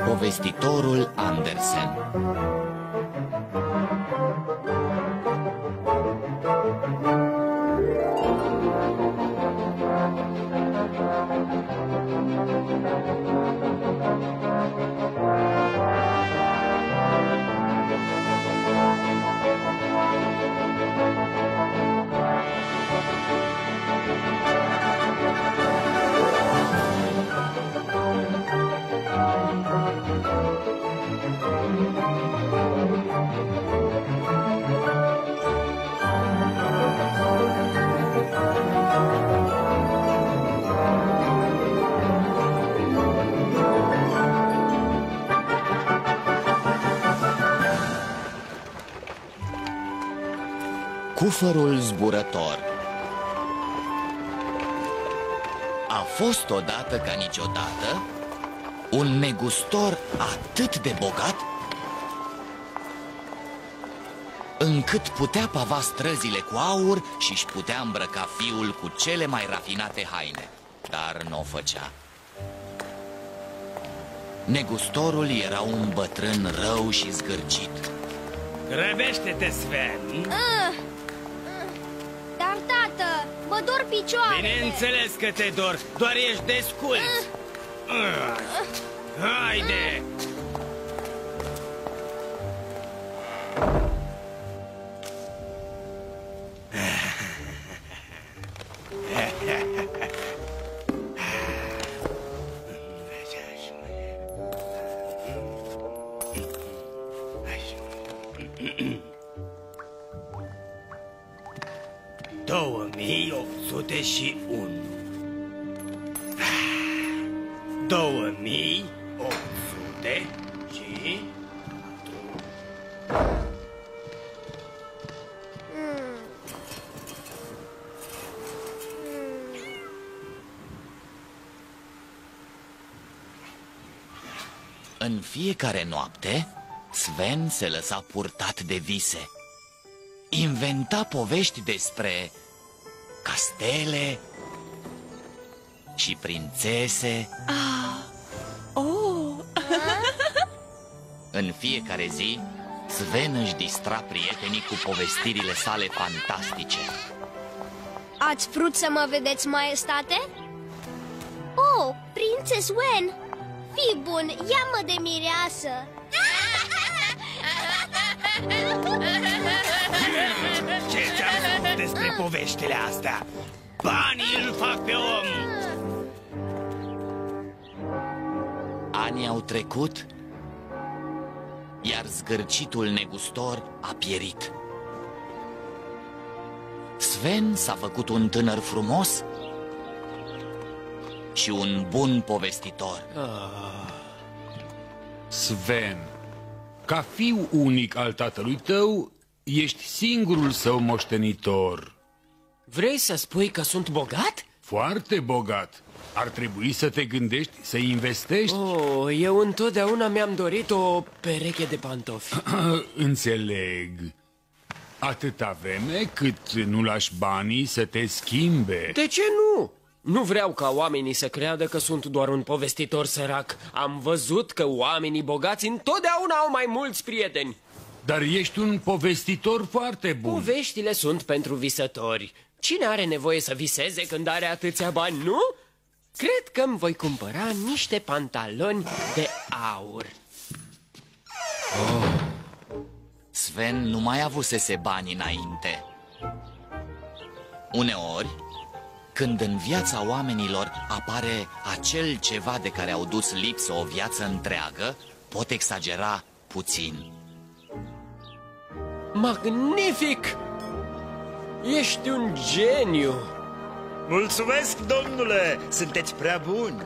Povestitorul Andersen. Cufărul zburător. A fost odată ca niciodată un negustor atât de bogat încât putea pava străzile cu aur și își putea îmbrăca fiul cu cele mai rafinate haine, dar nu o făcea. Negustorul era un bătrân rău și zgârcit. Grăbește-te, Sven! Dar, tată, mă dor picioarele. Bineînțeles că te dor, doar ești desculț. Haide! Și 2800 și 4. În fiecare noapte, Sven se lăsa purtat de vise. Inventa povești despre castele și prințese. În fiecare zi, Sven își distra prietenii cu povestirile sale fantastice. Ați vrut să mă vedeți, maestate? Oh, prințe Sven, fii bun, ia-mă de mireasă. Ce ți-am spus despre poveștile astea? Banii îl fac pe om! Anii au trecut, iar zgârcitul negustor a pierit. Sven s-a făcut un tânăr frumos și un bun povestitor. Sven, ca fiu unic al tatălui tău, ești singurul său moștenitor. Vrei să spui că sunt bogat? Foarte bogat. Ar trebui să te gândești să investești. Oh, eu întotdeauna mi-am dorit o pereche de pantofi. Înțeleg. Atâta vreme cât nu lași banii să te schimbe. De ce nu? Nu vreau ca oamenii să creadă că sunt doar un povestitor sărac. Am văzut că oamenii bogați întotdeauna au mai mulți prieteni. Dar ești un povestitor foarte bun. Poveștile sunt pentru visători. Cine are nevoie să viseze când are atâția bani, nu? Cred că îmi voi cumpăra niște pantaloni de aur. Sven nu mai avusese bani înainte. Uneori, când în viața oamenilor apare acel ceva de care au dus lipsă o viață întreagă, pot exagera puțin. Magnific! Ești un geniu! Mulțumesc, domnule! Sunteți prea buni!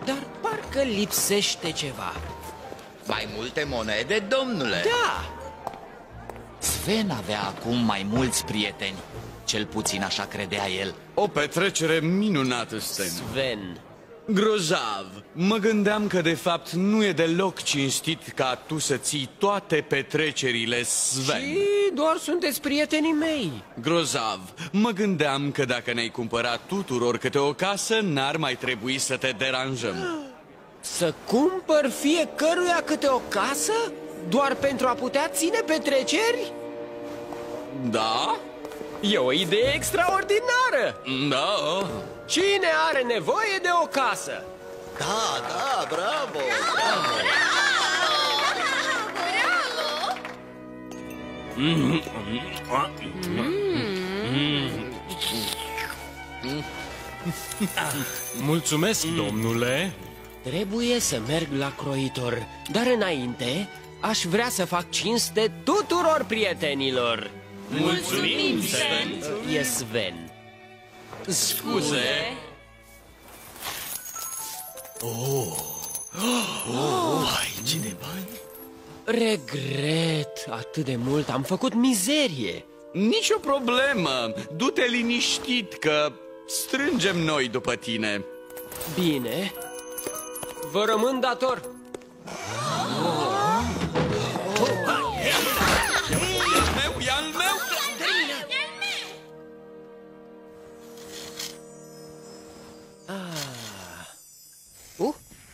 Dar parcă lipsește ceva. Mai multe monede, domnule? Da! Sven avea acum mai mulți prieteni. Cel puțin așa credea el. O petrecere minunată, Sven. Sven, Grozav, mă gândeam că de fapt nu e deloc cinstit ca tu să ții toate petrecerile, Sven. Și doar sunteți prietenii mei. Grozav, mă gândeam că dacă ne-ai cumpărat tuturor câte o casă, n-ar mai trebui să te deranjăm. Să cumpăr fiecăruia câte o casă? Doar pentru a putea ține petreceri? Da? E o idee extraordinară! Da. Cine are nevoie de o casă? Da, bravo! Mulțumesc, domnule. Trebuie să merg la croitor, dar înainte aș vrea să fac cinste tuturor prietenilor. Mulțumim, Sven. E Sven. Scuze. Ce de bani? Regret atât de mult, am făcut mizerie. Nicio problemă. Du-te liniștit că strângem noi după tine. Bine, vă rămân dator. E al meu!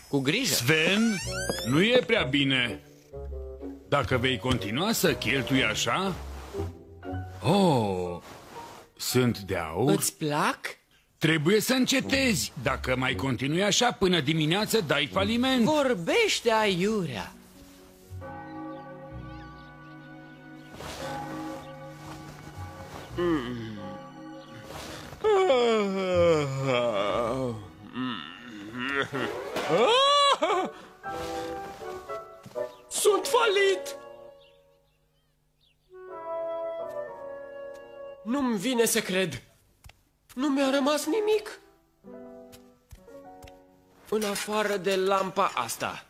Cu grijă. Sven, nu e prea bine. Dacă vei continua să cheltui așa... Oh, sunt de aur? Îți plac? Trebuie să încetezi. Dacă mai continui așa până dimineață, dai faliment. Vorbește aiurea. Sunt falit! Nu-mi vine să cred. Nu mi-a rămas nimic. În afară de lampa asta.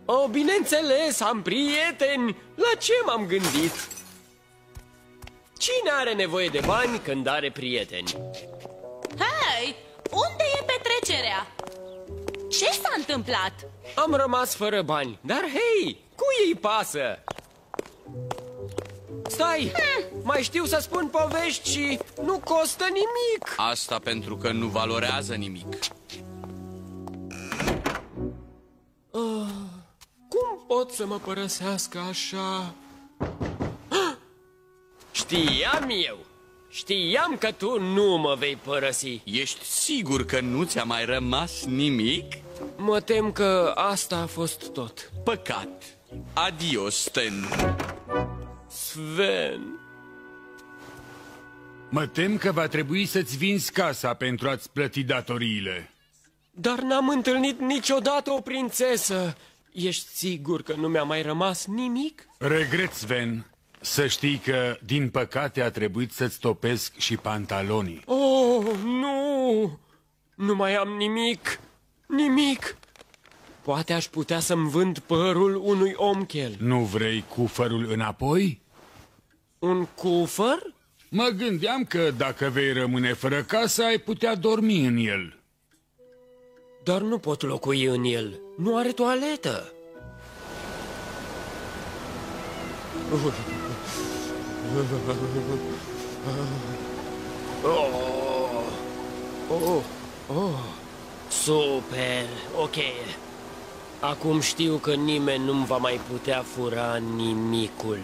Oh, bineînțeles, am prieteni. La ce m-am gândit? Cine are nevoie de bani când are prieteni? Hei, unde e petrecerea? Ce s-a întâmplat? Am rămas fără bani, dar hei, cui îi pasă? Stai, mai știu să spun povești și nu costă nimic. Asta pentru că nu valorează nimic. Cum pot să mă părăsească așa? Știam eu! Știam că tu nu mă vei părăsi. Ești sigur că nu ți-a mai rămas nimic? Mă tem că asta a fost tot. Păcat. Adio, Sven. Sven... Mă tem că va trebui să-ți vinzi casa pentru a-ți plăti datoriile. Dar n-am întâlnit niciodată o prințesă. Ești sigur că nu mi-a mai rămas nimic? Regret, Sven. Să știi că, din păcate, a trebuit să-ți topesc și pantalonii. Oh, nu! Nu mai am nimic! Nimic! Poate aș putea să-mi vând părul unui om chel. Nu vrei cufărul înapoi? Un cufăr? Mă gândeam că dacă vei rămâne fără casă, ai putea dormi în el. Dar nu pot locui în el. Nu are toaletă. Super, ok. Acum știu că nimeni nu-mi va mai putea fura nimicul.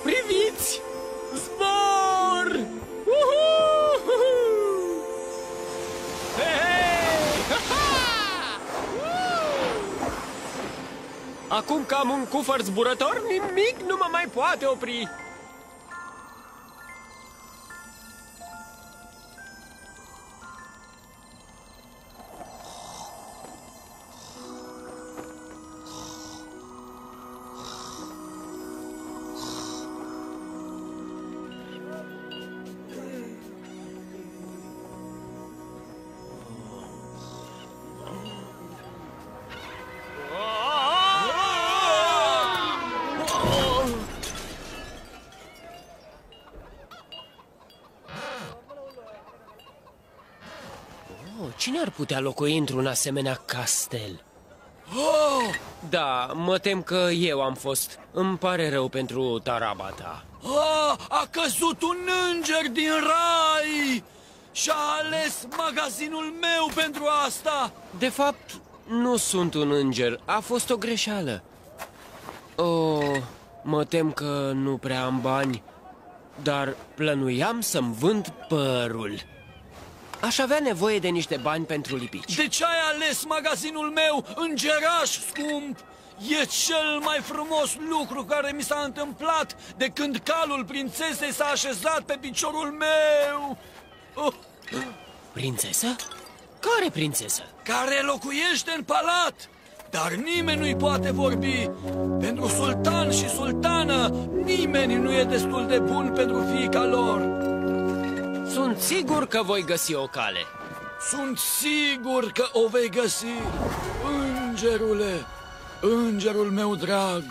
Priviți! Zbor! că am un cufăr zburător, nimic nu mă mai poate opri. Cine ar putea locui într-un asemenea castel? Oh! Da, mă tem că eu am fost. Îmi pare rău pentru taraba ta. A căzut un înger din rai și a ales magazinul meu pentru asta. De fapt, nu sunt un înger. A fost o greșeală. Oh, mă tem că nu prea am bani, dar plănuiam să-mi vând părul. Aș avea nevoie de niște bani pentru lipici. De ce ai ales magazinul meu, îngeraș scump? E cel mai frumos lucru care mi s-a întâmplat de când calul prințesei s-a așezat pe piciorul meu. Oh. Prințesă? Care prințesă? Care locuiește în palat, dar nimeni nu-i poate vorbi. Pentru sultan și sultană, nimeni nu e destul de bun pentru fiica lor. Sunt sigur că voi găsi o cale. Sunt sigur că o vei găsi, îngerule, îngerul meu drag.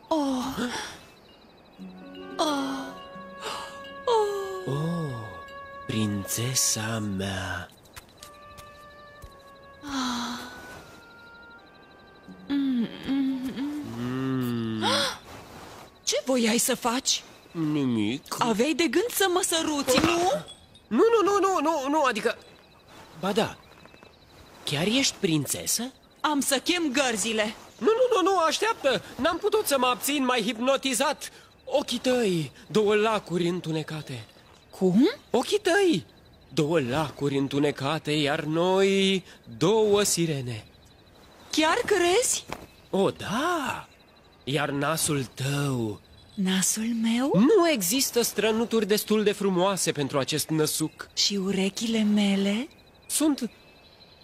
Oh. Oh. Prințesa mea. Ce voiai să faci? Nimic. Aveai de gând să mă săruți, nu? Nu, adică... Ba da, chiar ești prințesă? Am să chem gărzile. Nu, așteaptă! N-am putut să mă abțin, m-ai hipnotizat. Ochii tăi, două lacuri întunecate. Cum? Ochii tăi, două lacuri întunecate, iar noi, două sirene. Chiar crezi? O, da! Iar nasul tău... Nasul meu? Nu există strănuturi destul de frumoase pentru acest năsuc. Și urechile mele? Sunt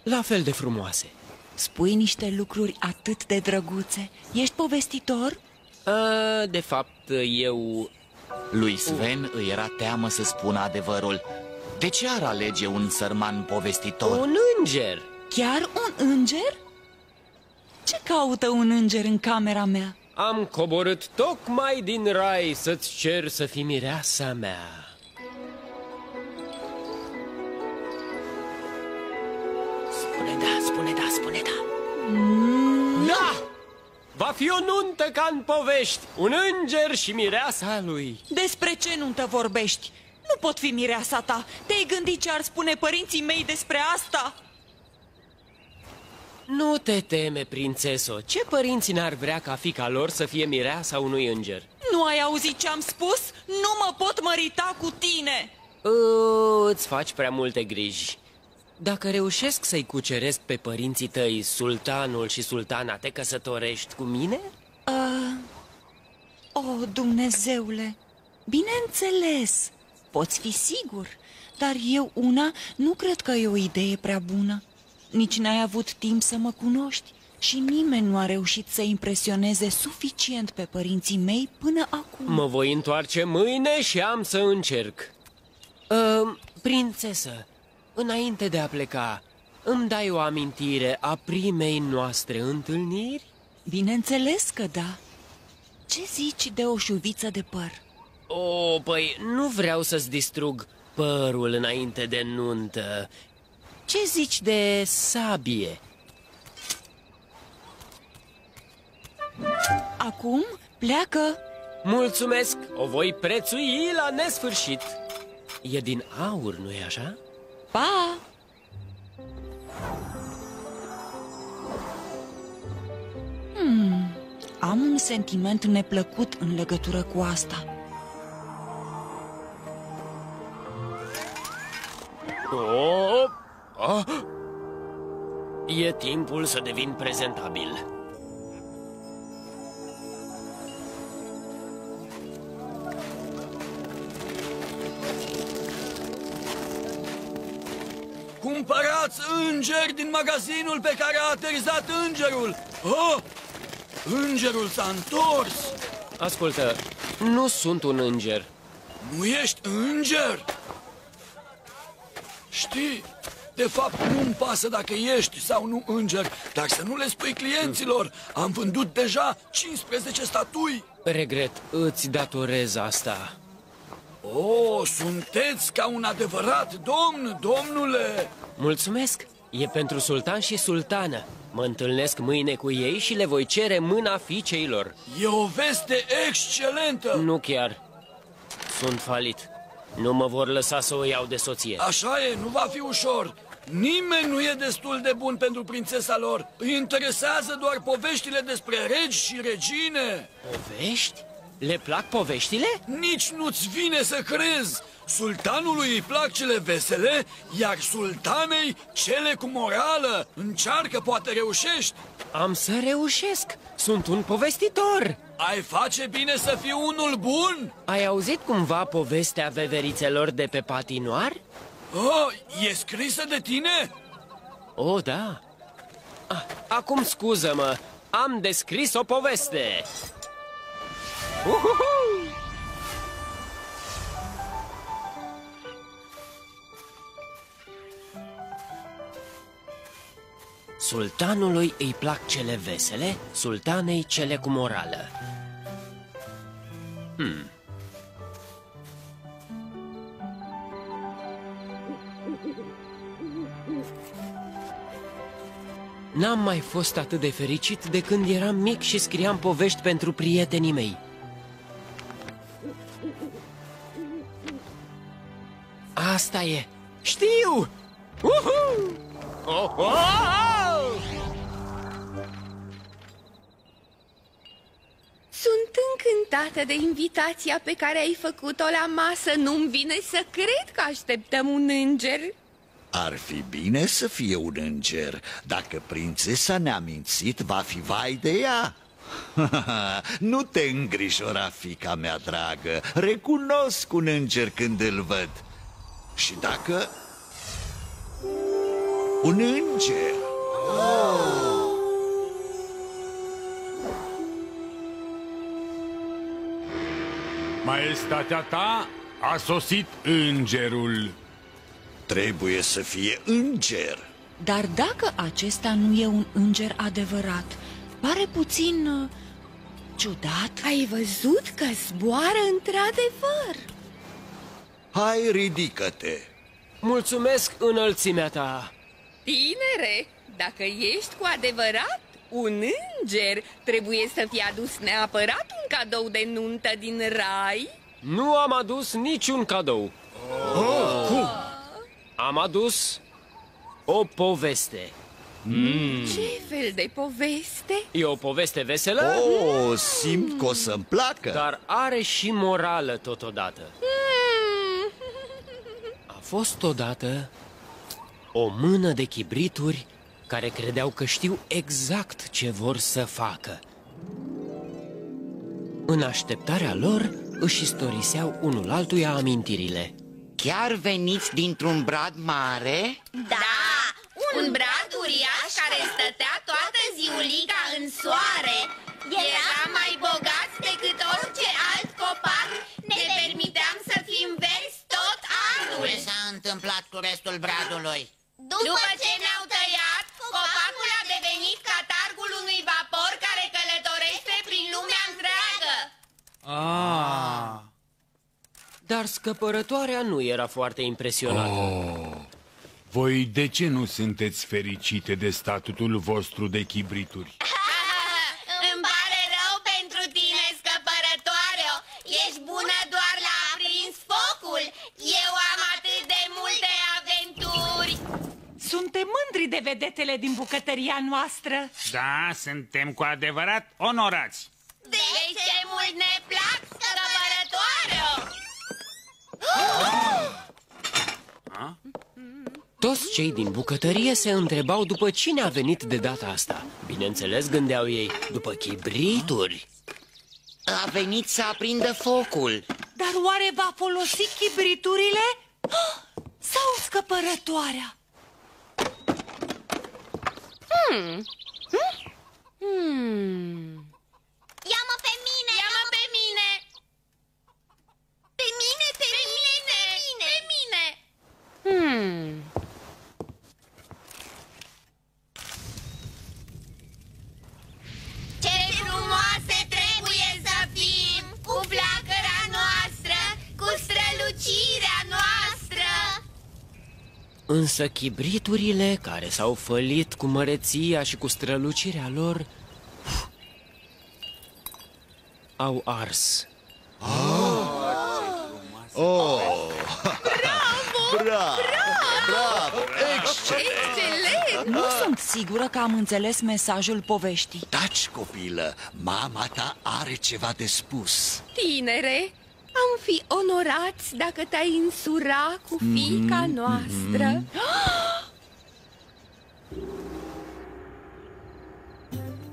la fel de frumoase. Spui niște lucruri atât de drăguțe. Ești povestitor? De fapt, eu... Lui Sven îi era teamă să spună adevărul. De ce ar alege un sărman povestitor? Un înger! Chiar un înger? Ce caută un înger în camera mea? Am coborât tocmai din rai să-ți cer să fii mireasa mea. Spune da. Da! Va fi o nuntă ca în povești, un înger și mireasa lui. Despre ce nuntă vorbești? Nu pot fi mireasa ta. Te-ai gândit ce ar spune părinții mei despre asta? Nu te teme, prințeso. Ce părinți n-ar vrea ca fiica lor să fie mireasa unui înger? Nu ai auzit ce am spus? Nu mă pot mărita cu tine! Îți faci prea multe griji. Dacă reușesc să-i cuceresc pe părinții tăi, sultanul și sultana, te căsătorești cu mine? Dumnezeule, bineînțeles, poți fi sigur, dar eu nu cred că e o idee prea bună. Nici n-ai avut timp să mă cunoști și nimeni nu a reușit să impresioneze suficient pe părinții mei până acum. Mă voi întoarce mâine și am să încerc. Prințesă, înainte de a pleca, îmi dai o amintire a primei noastre întâlniri? Bineînțeles că da. Ce zici de o șuviță de păr? Păi nu vreau să-ți distrug părul înainte de nuntă. Ce zici de sabie? Acum pleacă. Mulțumesc, o voi prețui la nesfârșit. E din aur, nu-i așa? Pa! Am un sentiment neplăcut în legătură cu asta. E timpul să devin prezentabil. Cumpărați îngeri din magazinul pe care a aterizat îngerul! Îngerul s-a întors! Ascultă, nu sunt un înger. Nu ești înger? Știi, de fapt nu-mi pasă dacă ești sau nu înger, dar să nu le spui clienților. Am vândut deja 15 statui. Regret, îți datorez asta. Sunteți ca un adevărat domn, domnule! Mulțumesc! E pentru sultan și sultană. Mă întâlnesc mâine cu ei și le voi cere mâna fiiceilor. E o veste excelentă! Nu chiar. Sunt falit. Nu mă vor lăsa să o iau de soție. Așa e, nu va fi ușor. Nimeni nu e destul de bun pentru prințesa lor. Îi interesează doar poveștile despre regi și regine. Povești? Le plac poveștile? Nici nu-ți vine să crezi. Sultanului îi plac cele vesele, iar sultanei cele cu morală. Încearcă, poate reușești. Am să reușesc. Sunt un povestitor. Ai face bine să fii unul bun? Ai auzit cumva povestea veverițelor de pe patinoar? E scrisă de tine? Da. Acum scuză-mă, am descris o poveste. Sultanului îi plac cele vesele, sultanei cele cu morală. N-am mai fost atât de fericit de când eram mic și scriam povești pentru prietenii mei. Asta e! Știu! Sunt încântată de invitația pe care ai făcut-o la masă. Nu-mi vine să cred că așteptăm un înger. Ar fi bine să fie un înger. Dacă prințesa ne-a mințit, va fi vai de ea. Nu te îngrijora, fiica mea dragă. Recunosc un înger când îl văd. Și dacă... un înger. Maestatea ta, a sosit îngerul. Trebuie să fie înger. Dar dacă acesta nu e un înger adevărat, pare puțin ciudat. Ai văzut că zboară într-adevăr. Hai, ridică-te. Mulțumesc, înălțimea ta. Tinere, dacă ești cu adevărat un înger, trebuie să fie adus neapărat un cadou de nuntă din rai. Nu am adus niciun cadou. Cum? Am adus o poveste. Ce fel de poveste? E o poveste veselă, Simt că o să-mi placă. dar are și morală totodată. A fost odată o mână de chibrituri care credeau că știu exact ce vor să facă. În așteptarea lor, își istoriseau unul altuia amintirile. Chiar veniți dintr-un brad mare? Da, un brad uriaș care stătea toată ziulica în soare. Era mai bogat decât orice alt copac. Ne permiteam să fim verzi tot anul. Ce s-a întâmplat cu restul bradului? După ce ne-au Dar scăpărătoarea nu era foarte impresionată. Voi de ce nu sunteți fericite de statutul vostru de chibrituri? Îmi pare rău pentru tine, scăpărătoare. Ești bună doar la aprins focul. Eu am atât de multe aventuri. Suntem mândri de vedetele din bucătăria noastră. Da, suntem cu adevărat onorați. Vezi ce mult ne plac, scăpărătoare. Toți cei din bucătărie se întrebau după cine a venit de data asta. Bineînțeles, gândeau ei, după chibrituri. A venit să aprindă focul. Dar oare va folosi chibriturile? Sau scăpărătoarea? Ia-mă pe mine! Ia-mă pe mine! Pe mine, pe mine, pe mine! Ce frumoase trebuie să fim, cu flacăra noastră, cu strălucirea noastră! Însă chibriturile, care s-au fălit cu măreția și cu strălucirea lor, au ars. Bravo! Excelent! Nu sunt sigură că am înțeles mesajul poveștii. Taci, copilă, mama ta are ceva de spus. Tinere, am fi onorați dacă te-ai însura cu fiica noastră.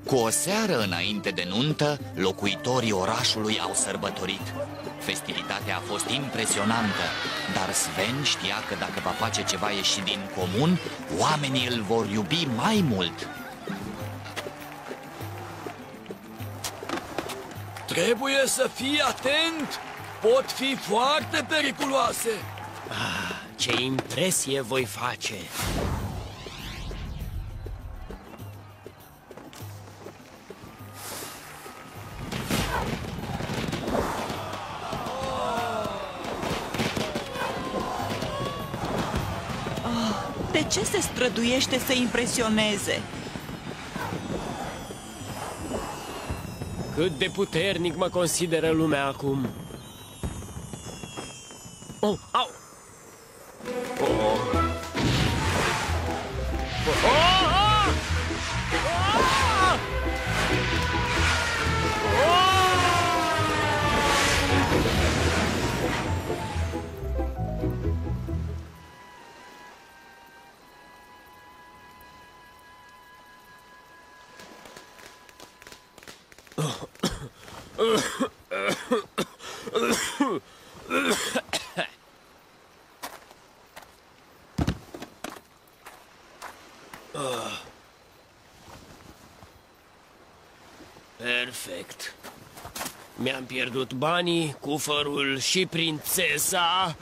Cu o seară înainte de nuntă, locuitorii orașului au sărbătorit. Festivitatea a fost impresionantă, dar Sven știa că dacă va face ceva ieșit din comun, oamenii îl vor iubi mai mult. Trebuie să fii atent! Pot fi foarte periculoase! Ce impresie voi face! De ce se străduiește să impresioneze? Cât de puternic mă consideră lumea acum. Oh, au! Oh! Perfect. Mi-am pierdut banii, cufărul și prințesa.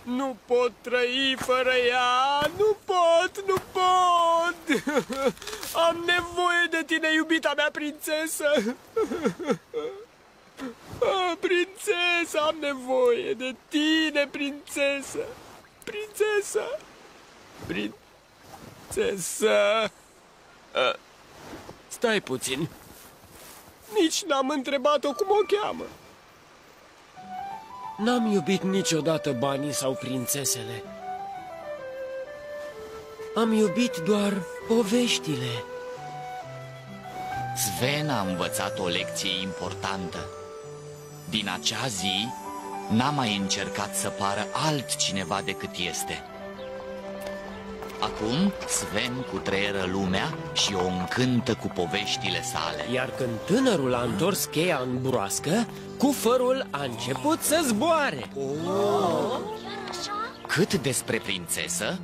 Nu pot trăi fără ea. Nu pot, nu pot. Am nevoie de tine, iubita mea prințesă. Prințesa, am nevoie de tine, prințesă. Prințesa. Prințesă. Stai puțin. Nici n-am întrebat-o cum o cheamă. N-am iubit niciodată banii sau prințesele. Am iubit doar poveștile. Sven a învățat o lecție importantă. Din acea zi, n-a mai încercat să pară altcineva decât este. Acum, Sven cutreieră lumea și o încântă cu poveștile sale. Iar când tânărul a întors cheia în broască, cufărul a început să zboare. Cât despre prințesă,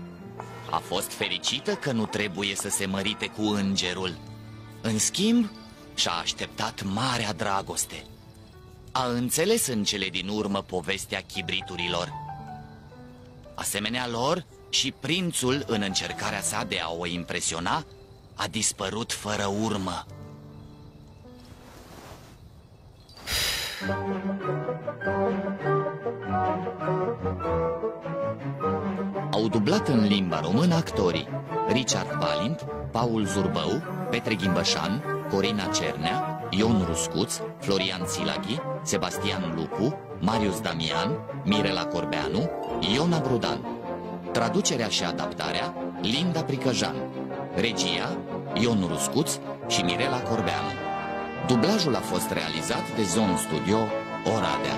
a fost fericită că nu trebuie să se mărite cu îngerul. În schimb, și-a așteptat marea dragoste. A înțeles în cele din urmă povestea chibriturilor. Asemenea lor, și prințul, în încercarea sa de a o impresiona, a dispărut fără urmă. Au dublat în limba română actorii Richard Valint, Paul Zurbău, Petre Ghimbășan, Corina Cernea, Ion Ruscuț, Florian Silaghi, Sebastian Lupu, Marius Damian, Mirela Corbeanu, Iona Brudan. Traducerea și adaptarea Linda Pricăjan. Regia Ion Ruscuț și Mirela Corbeanu. Dublajul a fost realizat de Zone Studio Oradea.